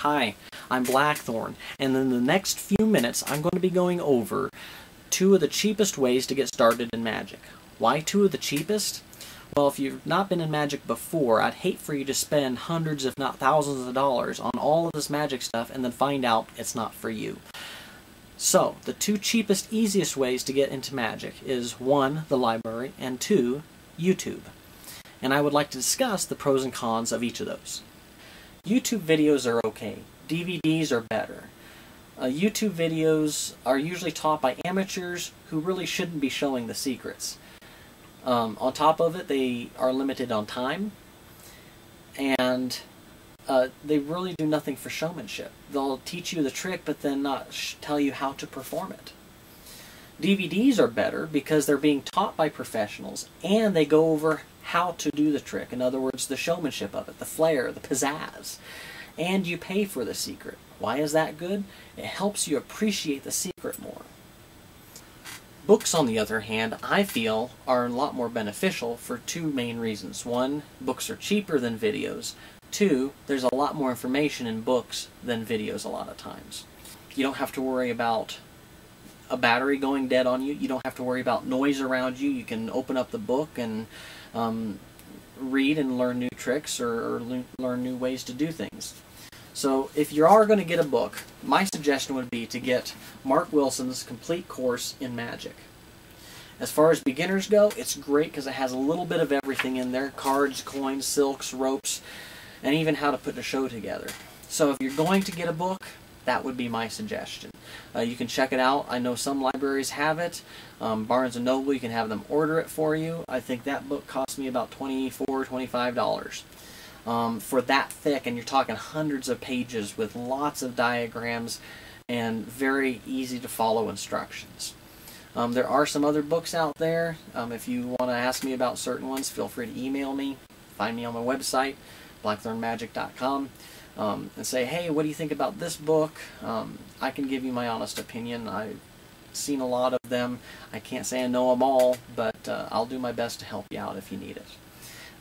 Hi, I'm Blackthorn, and in the next few minutes I'm going to be going over 2 of the cheapest ways to get started in Magic. Why 2 of the cheapest? Well, if you've not been in Magic before, I'd hate for you to spend hundreds if not thousands of dollars on all of this Magic stuff and then find out it's not for you. So, the 2 cheapest, easiest ways to get into Magic is 1, the library, and 2, YouTube. And I would like to discuss the pros and cons of each of those. YouTube videos are okay. DVDs are better. YouTube videos are usually taught by amateurs who really shouldn't be showing the secrets. On top of it, they are limited on time, and they really do nothing for showmanship. They'll teach you the trick, but then not tell you how to perform it. DVDs are better because they're being taught by professionals, and they go over how to do the trick. In other words, the showmanship of it, the flair, the pizzazz. And you pay for the secret. Why is that good? It helps you appreciate the secret more. Books, on the other hand, I feel are a lot more beneficial for 2 main reasons. 1, books are cheaper than videos. 2, there's a lot more information in books than videos a lot of times. You don't have to worry about a battery going dead on you. You don't have to worry about noise around you. You can open up the book and read and learn new tricks or learn new ways to do things. So if you are going to get a book, my suggestion would be to get Mark Wilson's Complete Course in Magic. As far as beginners go, it's great because it has a little bit of everything in there: cards, coins, silks, ropes, and even how to put a show together. So if you're going to get a book, that would be my suggestion. You can check it out. I know some libraries have it. Barnes & Noble, you can have them order it for you. I think that book cost me about $24, $25. For that thick, and you're talking hundreds of pages with lots of diagrams and very easy to follow instructions. There are some other books out there. If you want to ask me about certain ones, feel free to email me. Find me on my website, blackthornmagic.com. And say, hey, what do you think about this book? I can give you my honest opinion. I've seen a lot of them. I can't say I know them all, but I'll do my best to help you out if you need it.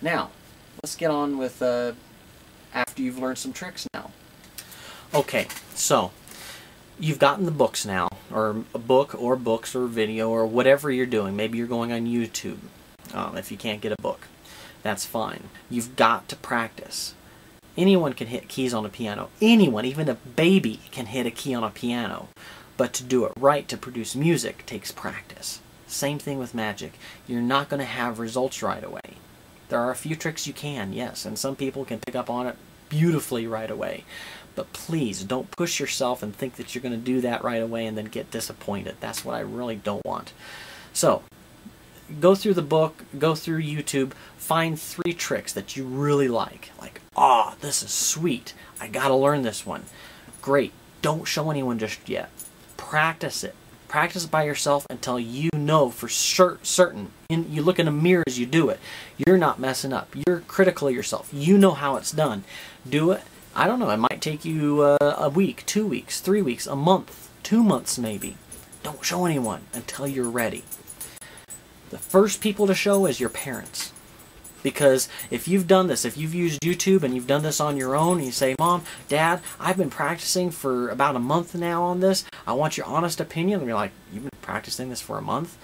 Now, let's get on with after you've learned some tricks now. Okay, so you've gotten the books now, or a book, or books, or video, or whatever you're doing. Maybe you're going on YouTube if you can't get a book. That's fine. You've got to practice. Anyone can hit keys on a piano. Anyone, even a baby, can hit a key on a piano. But to do it right, to produce music, takes practice. Same thing with Magic. You're not going to have results right away. There are a few tricks you can, yes, and some people can pick up on it beautifully right away. But please, don't push yourself and think that you're going to do that right away and then get disappointed. That's what I really don't want. So, go through the book, go through YouTube, find 3 tricks that you really like. Like, this is sweet. I gotta learn this one. Great. Don't show anyone just yet. Practice it. Practice it by yourself until you know for certain. You look in a mirror as you do it. You're not messing up. You're critical of yourself. You know how it's done. Do it. I don't know. It might take you a week, 2 weeks, 3 weeks, a month, 2 months maybe. Don't show anyone until you're ready. The first people to show is your parents. Because if you've done this, if you've used YouTube and you've done this on your own, and you say, Mom, Dad, I've been practicing for about a month now on this. I want your honest opinion. And you're like, you've been practicing this for a month?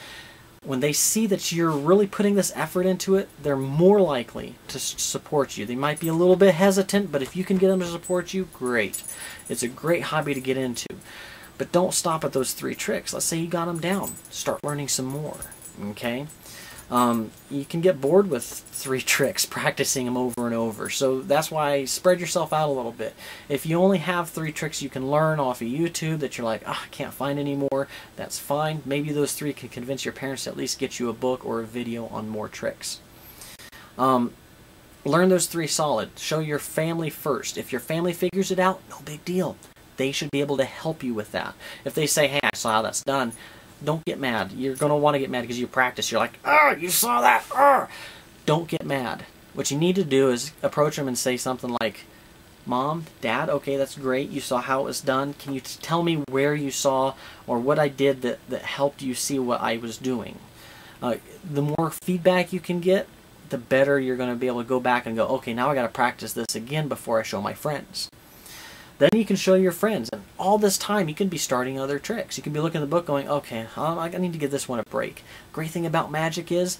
When they see that you're really putting this effort into it, they're more likely to support you. They might be a little bit hesitant, but if you can get them to support you, great. It's a great hobby to get into. But don't stop at those 3 tricks. Let's say you got them down. Start learning some more. Okay? You can get bored with 3 tricks, practicing them over and over. So that's why spread yourself out a little bit. If you only have 3 tricks you can learn off of YouTube that you're like, I can't find any more, that's fine. Maybe those 3 can convince your parents to at least get you a book or a video on more tricks. Learn those 3 solid. Show your family first. If your family figures it out, no big deal. They should be able to help you with that. If they say, hey, I saw how that's done, don't get mad. You're going to want to get mad because you practice. You're like, you saw that. Don't get mad. What you need to do is approach them and say something like, Mom, Dad, okay, that's great. You saw how it was done. Can you tell me where you saw or what I did that helped you see what I was doing? The more feedback you can get, the better you're going to be able to go back and go, okay, now I got to practice this again before I show my friends. Then you can show your friends, and all this time you can be starting other tricks. You can be looking at the book going, okay, I need to give this one a break. Great thing about magic is,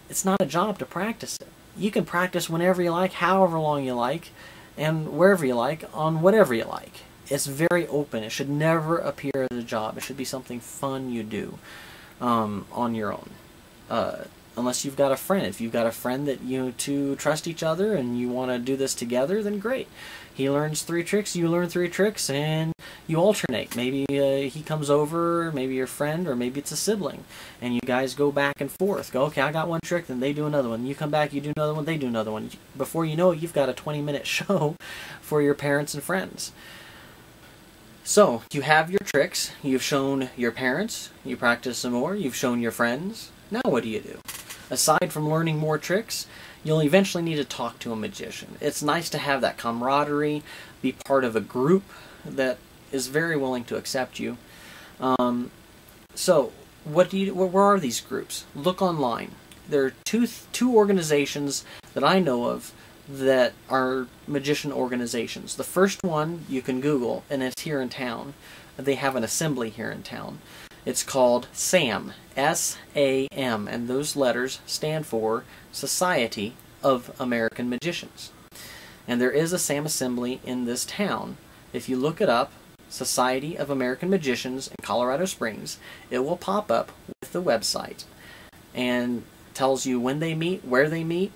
it's not a job to practice it. You can practice whenever you like, however long you like, and wherever you like, on whatever you like. It's very open. It should never appear as a job. It should be something fun you do on your own. Unless you've got a friend. If you've got a friend that you two trust each other and you want to do this together, then great. He learns 3 tricks, you learn 3 tricks, and you alternate. Maybe he comes over, maybe your friend, or maybe it's a sibling, and you guys go back and forth. Go, okay, I got one trick, then they do another one. You come back, you do another one, they do another one. Before you know it, you've got a 20-minute show for your parents and friends. So, you have your tricks, you've shown your parents, you practice some more, you've shown your friends. Now what do you do? Aside from learning more tricks, you'll eventually need to talk to a magician. It's nice to have that camaraderie, be part of a group that is very willing to accept you. So, where are these groups? Look online. There are two organizations that I know of that are magician organizations. The first one you can Google, and it's here in town. They have an assembly here in town. It's called SAM, S-A-M, and those letters stand for Society of American Magicians. And there is a SAM assembly in this town. If you look it up, Society of American Magicians in Colorado Springs, it will pop up with the website and tells you when they meet, where they meet,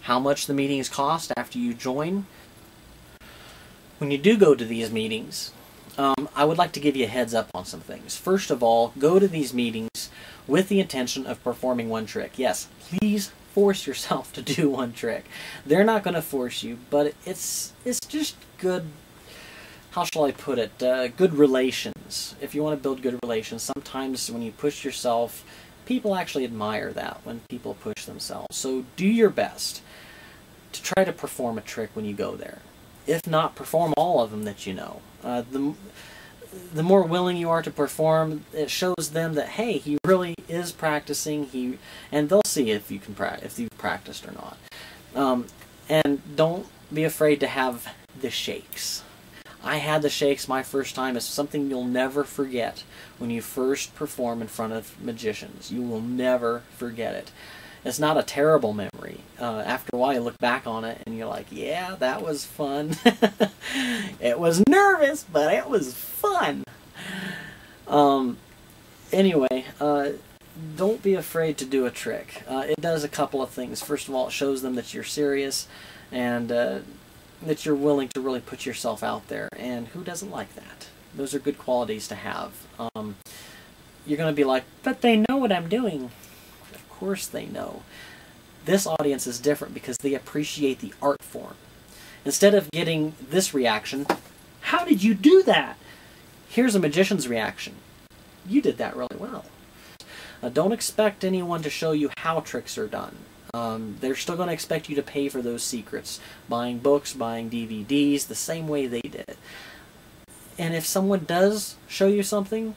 how much the meetings cost after you join. When you do go to these meetings, I would like to give you a heads up on some things. First of all, go to these meetings with the intention of performing one trick. Yes, please force yourself to do one trick. They're not going to force you, but it's just good, how shall I put it, good relations. If you want to build good relations, sometimes when you push yourself, people actually admire that when people push themselves. So do your best to try to perform a trick when you go there. If not, perform all of them that you know. The more willing you are to perform, it shows them that, hey, he really is practicing. And they'll see if you can if you've practiced or not. And don't be afraid to have the shakes. I had the shakes my first time. It's something you'll never forget when you first perform in front of magicians. You will never forget it. It's not a terrible memory. After a while, you look back on it and you're like, yeah, that was fun. It was nervous, but it was fun. Anyway, don't be afraid to do a trick. It does a couple of things. First of all, it shows them that you're serious and that you're willing to really put yourself out there. And who doesn't like that? Those are good qualities to have. You're going to be like, but they know what I'm doing. Of course they know. This audience is different because they appreciate the art form. Instead of getting this reaction, how did you do that? Here's a magician's reaction. You did that really well. Don't expect anyone to show you how tricks are done. They're still going to expect you to pay for those secrets. Buying books, buying DVDs, the same way they did it. And if someone does show you something,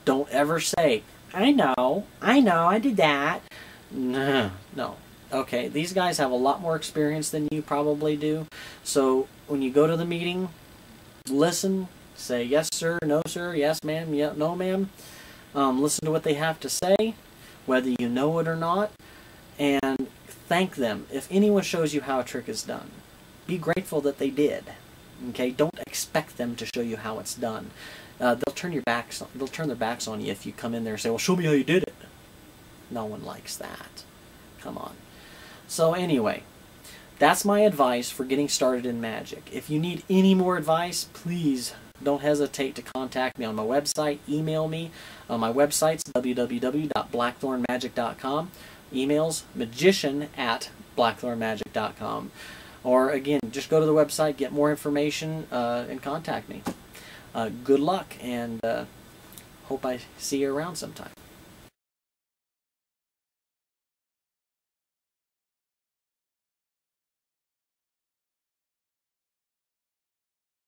don't ever say, I know, I did that. No. Okay, these guys have a lot more experience than you probably do. So when you go to the meeting, listen, say yes sir, no sir, yes ma'am, yeah, no ma'am. Listen to what they have to say, whether you know it or not, and thank them. If anyone shows you how a trick is done, be grateful that they did. Okay, don't expect them to show you how it's done. They'll turn their backs on you if you come in there and say, well, show me how you did it. No one likes that. Come on. So anyway, that's my advice for getting started in magic. If you need any more advice, please don't hesitate to contact me on my website. Email me. My website's www.blackthornmagic.com. Emails magician@blackthornmagic.com. Or again, just go to the website, get more information, and contact me. Good luck, and hope I see you around sometime.